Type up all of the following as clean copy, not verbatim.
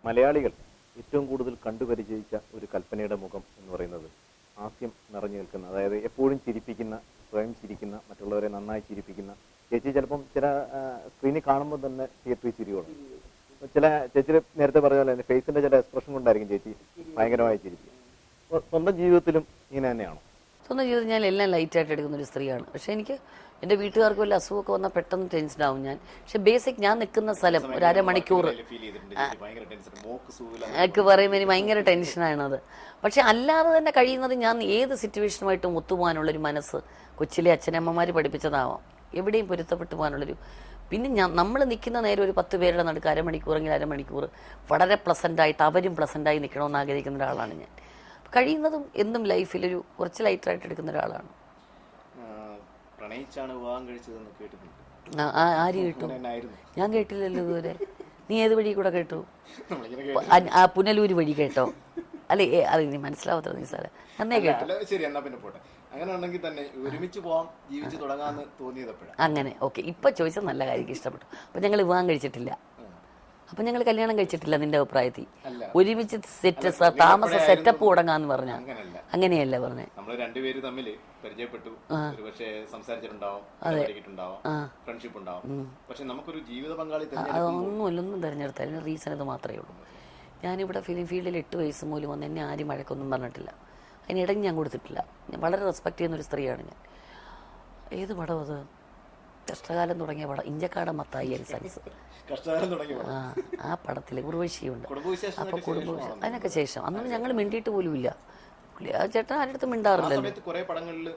മലയാളികൾ ഏറ്റവും കൂടുതൽ കണ്ടുപരിചയിച്ച ഒരു കൽപ്പനയുടെ മുഖം എന്ന് പറയുന്നത് ഹാസ്യം നിറഞ്ഞു നിൽക്കുന്ന, അതായത് എപ്പോഴും ചിരിപ്പിക്കുന്ന, സ്വയം ചിരിക്കുന്ന, മറ്റുള്ളവരെ നന്നായി ചിരിപ്പിക്കുന്ന ചേച്ചി. ചിലപ്പം ചില സ്ക്രീനിൽ കാണുമ്പോൾ തന്നെ തിയേറ്ററിൽ ചിരിയോളും. ചില ചേച്ചി നേരത്തെ പറഞ്ഞ പോലെ തന്നെ ഫേസിന്റെ ചില എക്സ്പ്രഷൻ കൊണ്ടായിരിക്കും ചേച്ചി ഭയങ്കരമായി ചിരിക്കുക. അപ്പോൾ സ്വന്തം ജീവിതത്തിലും ഇങ്ങനെ തന്നെയാണോ? സ്വന്തം ജീവിതം ഞാൻ എല്ലാം ലൈറ്റായിട്ട് എടുക്കുന്ന ഒരു സ്ത്രീയാണ്. പക്ഷേ എനിക്ക് എൻ്റെ വീട്ടുകാർക്ക് വല്ല അസുഖമൊക്കെ വന്നാൽ പെട്ടെന്ന് ടെൻഷനാവും ഞാൻ. പക്ഷെ ബേസിക് ഞാൻ നിൽക്കുന്ന സ്ഥലം ഒരു അരമണിക്കൂർ എനിക്ക് പറയുമ്പോൾ എനിക്ക് ഭയങ്കര ടെൻഷനാണത്. പക്ഷെ അല്ലാതെ തന്നെ കഴിയുന്നത് ഞാൻ ഏത് സിറ്റുവേഷനുമായിട്ടും ഒത്തുപോകാനുള്ളൊരു മനസ്സ് കൊച്ചിലെ അച്ഛനമ്മമാർ പഠിപ്പിച്ചതാവാം. എവിടെയും പൊരുത്തപ്പെട്ടു പോകാനുള്ളൊരു. പിന്നെ നമ്മൾ നിൽക്കുന്ന നേരം ഒരു 10 പേരുടെ നടുക്ക് അരമണിക്കൂറെങ്കിൽ അരമണിക്കൂർ വളരെ പ്ലസൻ്റായിട്ട് അവരും പ്ലസൻ്റായി നിൽക്കണമെന്ന് ആഗ്രഹിക്കുന്ന ഒരാളാണ് ഞാൻ. കഴിയുന്നതും എന്നും ലൈഫിലൊരു കുറച്ച് ലൈറ്ററായിട്ട് എടുക്കുന്ന ഒരാളാണ്. ആര് കേട്ടു? ഞാൻ കേട്ടില്ലല്ലോ ഇതുവരെ. നീ ഏത് വഴി കൂടെ കേട്ടു? പുനലൂര് വഴി കേട്ടോ? അല്ലെ അത് നീ മനസ്സിലാവാത്ത നീ സാറേ എന്നേ കേട്ടു. അങ്ങനെ ഓക്കെ. ഇപ്പൊ ചോദിച്ചാൽ നല്ല കാര്യം ഇഷ്ടപ്പെട്ടു. അപ്പൊ ഞങ്ങൾ വിവാഹം കഴിച്ചിട്ടില്ല. അപ്പൊ ഞങ്ങൾ കല്യാണം കഴിച്ചിട്ടില്ല. നിന്റെ അഭിപ്രായത്തിൽ ഒരുമിച്ച് താമസ സെറ്റപ്പ് തുടങ്ങാന്ന് പറഞ്ഞ അങ്ങനെയല്ല പറഞ്ഞേ. അതൊന്നും തിരഞ്ഞെടുത്ത അതിന് റീസൺ ഇത് മാത്രമേ ഉള്ളൂ. ഞാനിവിടെ ഫിലിം ഫീൽഡിൽ 8 വയസ്സ് മൂലം വന്ന് എന്നെ ആരും വഴക്കൊന്നും പറഞ്ഞിട്ടില്ല. അതിനിടങ്ങി ഞാൻ കൊടുത്തിട്ടില്ല. ഞാൻ വളരെ റെസ്പെക്ട് ചെയ്യുന്നൊരു സ്ത്രീയാണ് ഞാൻ. ഏത് പടം അത്? കഷ്ടകാലം തുടങ്ങിയ പടം, ഇഞ്ചക്കാടൻ മത്തായി ആൻഡ് സൺസ്. ആ പടത്തിൽ ഉർവശിയുണ്ട്. അപ്പൊ കുടുംബവിശേഷം അതിനൊക്കെ ശേഷം അന്നൊന്നും ഞങ്ങൾ മിണ്ടിയിട്ട് പോലും ഇല്ല. ആ ചേട്ടൻ ആരുടെ അടുത്ത് മിണ്ടാറില്ലല്ലോ.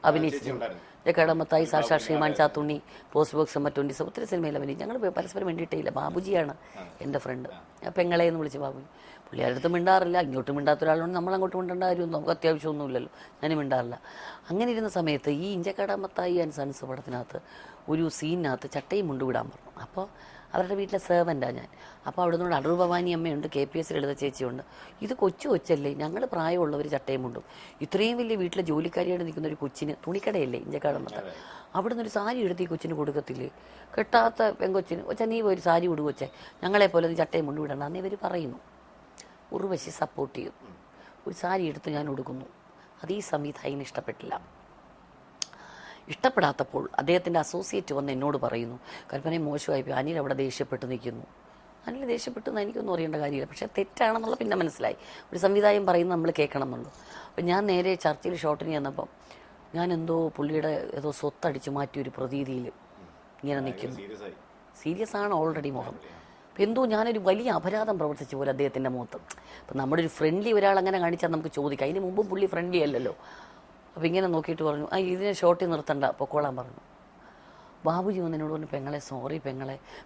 അഭിനയിച്ചിട്ടുണ്ട്. ഇഞ്ചക്കാടൻ സാക്ഷാ ശ്രീമാൻ ചാത്തുണ്ണി, പോസ്റ്റ് ബോക്സ് നമ്പർ 27 ഒത്തിരി സിനിമയിൽ അഭിനയിച്ചു. ഞങ്ങൾ പരസ്പരം മിണ്ടിയിട്ടേ ഇല്ല. ബാബുജിയാണ് എൻ്റെ ഫ്രണ്ട്. പെങ്ങളെന്ന് വിളിച്ച് ബാബുജി. പുള്ളിയാരുടെ അടുത്ത് മിണ്ടാറില്ല. ഇങ്ങോട്ട് മിണ്ടാത്ത ഒരാളുകൊണ്ട് നമ്മൾ അങ്ങോട്ട് മിണ്ടേണ്ട കാര്യമൊന്നും നമുക്ക് അത്യാവശ്യമൊന്നുമില്ലല്ലോ. ഞാൻ മിണ്ടാറില്ല. അങ്ങനെ ഇരുന്ന സമയത്ത് ഈ ഇഞ്ചക്കാടൻ മത്തായി ആൻഡ് സൺസ് പടത്തിനകത്ത് ഒരു സീനിനകത്ത് ചട്ടയും മുണ്ടുവിടാൻ പറഞ്ഞു. അപ്പോൾ അവരുടെ വീട്ടിലെ സെർവൻ്റാണ് ഞാൻ. അപ്പോൾ അവിടെ നിന്നോട് അടൂർ ഭവാനി അമ്മയുണ്ട്, KPS ലളിത ചേച്ചിയുണ്ട്. ഇത് കൊച്ചല്ലേ, ഞങ്ങൾ പ്രായമുള്ളവർ ചട്ടയും മുണ്ടും. ഇത്രയും വലിയ വീട്ടിലെ ജോലിക്കാരിയായിട്ട് നിൽക്കുന്ന ഒരു കൊച്ചിന് തുണിക്കടയല്ലേ ഇഞ്ചക്കാടൻ മത്തായി, അവിടെ നിന്നൊരു സാരി എടുത്ത് ഈ കൊച്ചിന് കൊടുക്കത്തില്ലേ? കെട്ടാത്ത പെങ്കൊച്ചിന് ഒച്ച നീ ഒരു സാരി കൊടുക്കൊച്ചേ, ഞങ്ങളെപ്പോലെ നീ ചട്ടയും മുണ്ടും വിടണ്ടെന്ന് ഇവർ പറയുന്നു. ഉർവശി സപ്പോർട്ട് ചെയ്യും. ഒരു സാരി എടുത്ത് ഞാൻ കൊടുക്കുന്നു. അത് ഈ സംവിധായകന് ഇഷ്ടപ്പെട്ടില്ല. ഇഷ്ടപ്പെടാത്തപ്പോൾ അദ്ദേഹത്തിൻ്റെ അസോസിയേറ്റ് വന്ന് എന്നോട് പറയുന്നു, കൽപ്പനയെ മോശമായിപ്പോയി, അനിൽ അവിടെ ദേഷ്യപ്പെട്ട് നിൽക്കുന്നു. അനിൽ ദേഷ്യപ്പെട്ടെന്ന് എനിക്കൊന്നും അറിയേണ്ട കാര്യമില്ല. പക്ഷേ തെറ്റാണെന്നുള്ള പിന്നെ മനസ്സിലായി. ഒരു സംവിധായകൻ പറയുന്നത് നമ്മൾ കേൾക്കണം എന്നുള്ളൂ. അപ്പം ഞാൻ നേരെ ചർച്ചയിൽ ഷോട്ടിന് ചെന്നപ്പം ഞാൻ പുള്ളിയുടെ ഏതോ സ്വത്തടിച്ച് മാറ്റിയ ഒരു പ്രതീതിയിൽ ഇങ്ങനെ നിൽക്കുന്നു. സീരിയസ് ആണ് ഓൾറെഡി മുഖം. അപ്പം ഞാനൊരു വലിയ അപരാധം പ്രവർത്തിച്ച പോലെ അദ്ദേഹത്തിൻ്റെ മുഖത്ത്. അപ്പം നമ്മുടെ ഒരു ഫ്രണ്ട്ലി ഒരാൾ അങ്ങനെ കാണിച്ചാൽ നമുക്ക് ചോദിക്കാം. അതിന് മുമ്പും പുള്ളി ഫ്രണ്ട്ലി അല്ലല്ലോ. അപ്പോൾ ഇങ്ങനെ നോക്കിയിട്ട് പറഞ്ഞു, ഇതിനെ ഷോട്ടിൽ നിർത്തണ്ട, പൊക്കോളാൻ പറഞ്ഞു. ബാബുജി വന്ന് എന്നോട് പറഞ്ഞു, പെങ്ങളെ സോറി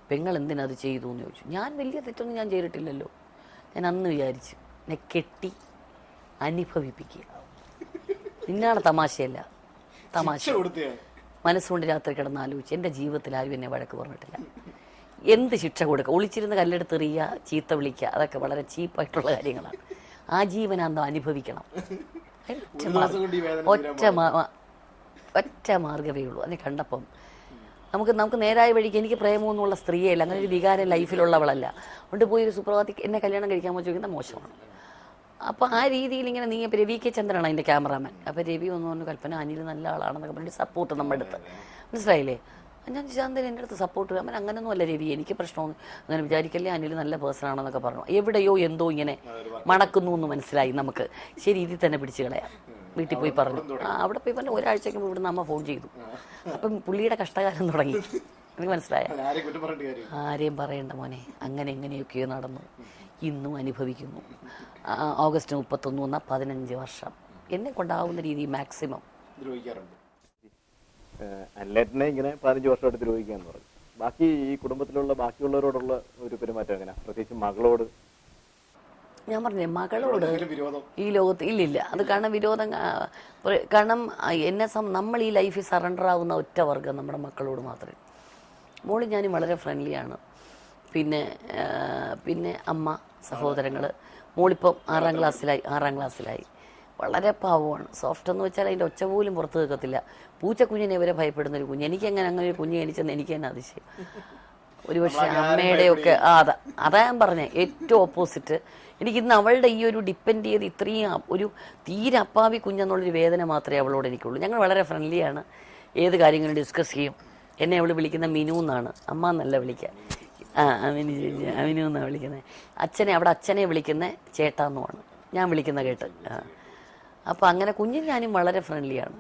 പെങ്ങൾ എന്തിനത് ചെയ്തു എന്ന് ചോദിച്ചു. ഞാൻ വലിയ തെറ്റൊന്നും ഞാൻ ചെയ്തിട്ടില്ലല്ലോ. ഞാൻ അന്ന് വിചാരിച്ചു എന്നെ കെട്ടി അനുഭവിപ്പിക്കുക. നിന്നാണ് തമാശയല്ല, തമാശ. മനസ്സുകൊണ്ട് രാത്രി കിടന്ന് ആലോചിച്ച് എൻ്റെ ജീവിതത്തിൽ ആരും എന്നെ വഴക്ക് പറഞ്ഞിട്ടില്ല. എന്ത് ശിക്ഷ കൊടുക്കുക? ഒളിച്ചിരുന്ന് കല്ലെടുത്തെറിയുക, ചീത്ത വിളിക്കുക, അതൊക്കെ വളരെ ചീപ്പായിട്ടുള്ള കാര്യങ്ങളാണ്. ആ ജീവനാന്തം അനുഭവിക്കണം. ഒറ്റ മാർഗ്ഗമേ ഉള്ളൂ. അതിനെ കണ്ടപ്പം നമുക്ക് നേരായ വഴിക്ക് എനിക്ക് പ്രേമമൊന്നുമുള്ള സ്ത്രീയല്ല, അങ്ങനെ ഒരു വികാരം ലൈഫിലുള്ളവളല്ല. അതുകൊണ്ട് പോയി ഒരു സുപ്രഭാതി എന്നെ കല്യാണം കഴിക്കാമോ ചോദിക്കുന്നത് മോശമാണ്. അപ്പോൾ ആ രീതിയിൽ ഇങ്ങനെ നീ ഇപ്പോൾ രവി കെ ചന്ദ്രനാണ് അതിൻ്റെ ക്യാമറാമാൻ. അപ്പോൾ രവി ഒന്ന് പറഞ്ഞു, കൽപ്പന അനിൽ നല്ല ആളാണെന്നൊക്കെ പറഞ്ഞിട്ട് സപ്പോർട്ട് നമ്മുടെ അടുത്ത്. മനസ്സിലായില്ലേ? ഞാൻ ശാന്തൻ എൻ്റെ അടുത്ത് സപ്പോർട്ട് ചെയ്യാൻ അങ്ങനെയൊന്നും അല്ല രവി, എനിക്ക് പ്രശ്നമൊന്നും അങ്ങനെ വിചാരിക്കല്ലേ, അനിൽ നല്ല പേഴ്സൺ ആണെന്നൊക്കെ പറഞ്ഞു. എവിടെയോ എന്തോ ഇങ്ങനെ മണക്കുന്നു എന്ന് മനസ്സിലായി നമുക്ക്. ശരി, ഇതിൽ തന്നെ പിടിച്ച് കളയാം. വീട്ടിൽ പോയി പറഞ്ഞു. അവിടെ പോയി പറഞ്ഞു. ഒരാഴ്ചയ്ക്ക് ഇവിടുന്ന് അമ്മ ഫോൺ ചെയ്തു. അപ്പം പുള്ളിയുടെ കഷ്ടകാലം തുടങ്ങി. എനിക്ക് മനസ്സിലായ ആരെയും പറയണ്ട മോനെ, അങ്ങനെ എങ്ങനെയൊക്കെയോ നടന്നു. ഇന്നും അനുഭവിക്കുന്നു. ഓഗസ്റ്റ് 31 വന്നാൽ 15 വർഷം എന്നെ കൊണ്ടാവുന്ന രീതി മാക്സിമം അനിലേട്ടനെ ഇങ്ങനെ 15 വർഷമായിട്ട് ദ്രോഹിക്കാന്ന് പറഞ്ഞു. ബാക്കി ഈ കുടുംബത്തിലുള്ള ബാക്കിയുള്ളവരോടുള്ള ഒരു പെരുമാറ്റം എങ്ങനെ, പ്രത്യേകിച്ച് മകളോട്? ഞാൻ പറഞ്ഞേ, മകളോട് ഈ ലോകത്ത് ഇല്ലില്ല. അത് കാരണം വിരോധം, കാരണം നമ്മൾ ഈ ലൈഫിൽ സറണ്ടർ ആവുന്ന ഒറ്റ വർഗ്ഗം നമ്മുടെ മക്കളോട് മാത്രമേ. മോളി ഞാനും വളരെ ഫ്രണ്ട്ലിയാണ്. പിന്നെ അമ്മ, സഹോദരങ്ങൾ. മോളിപ്പം 6ാം ക്ലാസ്സിലായി. വളരെ പാവമാണ്. സോഫ്റ്റ് എന്ന് വെച്ചാൽ അതിൻ്റെ ഒച്ച പോലും പുറത്ത് നിൽക്കത്തില്ല. പൂച്ചക്കുഞ്ഞിനെ വരെ ഭയപ്പെടുന്നൊരു കുഞ്ഞ്. അങ്ങനെ ഒരു കുഞ്ഞ് ജനിച്ചെന്ന് എനിക്ക് തന്നെ അതിശയം. ഒരുപക്ഷെ അമ്മയുടെയൊക്കെ അതാ ഞാൻ പറഞ്ഞേ, ഏറ്റവും ഓപ്പോസിറ്റ്. എനിക്കിന്ന് അവളുടെ ഈ ഒരു ഡിപ്പെൻഡ് ചെയ്ത് ഇത്രയും ഒരു തീരെ അപ്പാവി കുഞ്ഞെന്നുള്ളൊരു വേദന മാത്രമേ അവളോട് എനിക്കുള്ളൂ. ഞങ്ങൾ വളരെ ഫ്രണ്ട്ലിയാണ്, ഏത് കാര്യങ്ങളും ഡിസ്കസ് ചെയ്യും. എന്നെ അവൾ വിളിക്കുന്ന മിനു എന്നാണ്, അമ്മ എന്നല്ല വിളിക്കുക. അമിനു ചേച്ചി, അമിനു എന്നാണ് വിളിക്കുന്നത്. അച്ഛനെ വിളിക്കുന്ന ചേട്ടാന്നുമാണ് ഞാൻ വിളിക്കുന്ന കേട്ട്. അപ്പോൾ അങ്ങനെ കുഞ്ഞും ഞാനും വളരെ ഫ്രണ്ട്ലിയാണ്.